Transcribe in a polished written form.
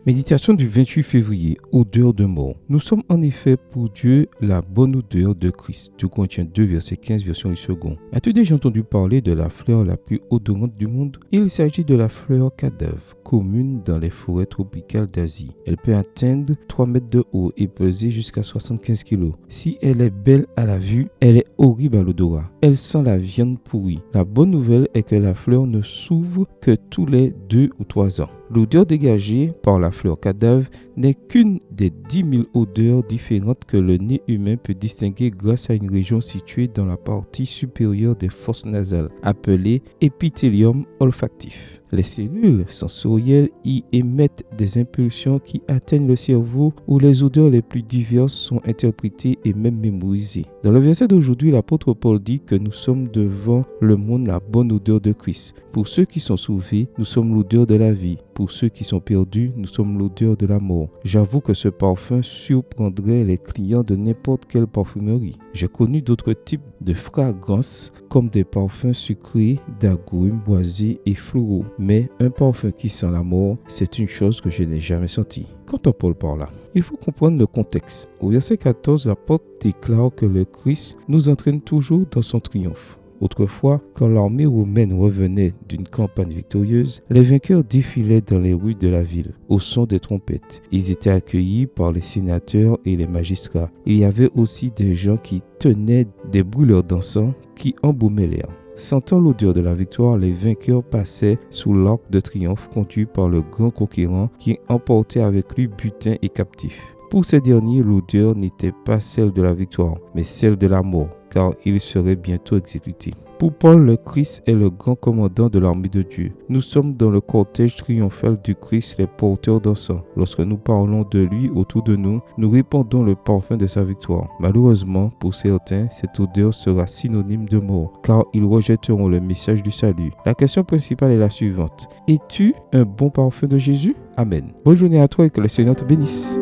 Méditation du 28 février, odeur de mort. Nous sommes en effet pour Dieu la bonne odeur de Christ. 2 Corinthiens 2, verset 15, version du second. As-tu déjà entendu parler de la fleur la plus odorante du monde? Il s'agit de la fleur cadavre, commune dans les forêts tropicales d'Asie. Elle peut atteindre 3 mètres de haut et peser jusqu'à 75 kg. Si elle est belle à la vue, elle est horrible à l'odorat. Elle sent la viande pourrie. La bonne nouvelle est que la fleur ne s'ouvre que tous les 2 ou 3 ans. L'odeur dégagée par la fleur cadavre n'est qu'une des 10 000 odeurs différentes que le nez humain peut distinguer grâce à une région située dans la partie supérieure des fosses nasales, appelée épithélium olfactif. Les cellules sensorielles y émettent des impulsions qui atteignent le cerveau où les odeurs les plus diverses sont interprétées et même mémorisées. Dans le verset d'aujourd'hui, l'apôtre Paul dit que nous sommes devant le monde la bonne odeur de Christ. Pour ceux qui sont sauvés, nous sommes l'odeur de la vie. Pour ceux qui sont perdus, nous sommes l'odeur de la mort. J'avoue que ce parfum surprendrait les clients de n'importe quelle parfumerie. J'ai connu d'autres types de fragrances comme des parfums sucrés, d'agrumes, boisés et floraux. Mais un parfum qui sent la mort, c'est une chose que je n'ai jamais sentie. Qu'entend Paul par là? Il faut comprendre le contexte. Au verset 14, l'apôtre déclare que le Christ nous entraîne toujours dans son triomphe. Autrefois, quand l'armée romaine revenait d'une campagne victorieuse, les vainqueurs défilaient dans les rues de la ville, au son des trompettes. Ils étaient accueillis par les sénateurs et les magistrats. Il y avait aussi des gens qui tenaient des brûleurs d'encens qui embaumaient l'air. Sentant l'odeur de la victoire, les vainqueurs passaient sous l'arc de triomphe conduit par le grand conquérant qui emportait avec lui butin et captifs. Pour ces derniers, l'odeur n'était pas celle de la victoire, mais celle de la mort, car il serait bientôt exécuté. Pour Paul, le Christ est le grand commandant de l'armée de Dieu. Nous sommes dans le cortège triomphal du Christ, les porteurs d'encens. Lorsque nous parlons de lui autour de nous, nous répandons le parfum de sa victoire. Malheureusement, pour certains, cette odeur sera synonyme de mort, car ils rejetteront le message du salut. La question principale est la suivante. Es-tu un bon parfum de Jésus? Amen. Bonne journée à toi et que le Seigneur te bénisse.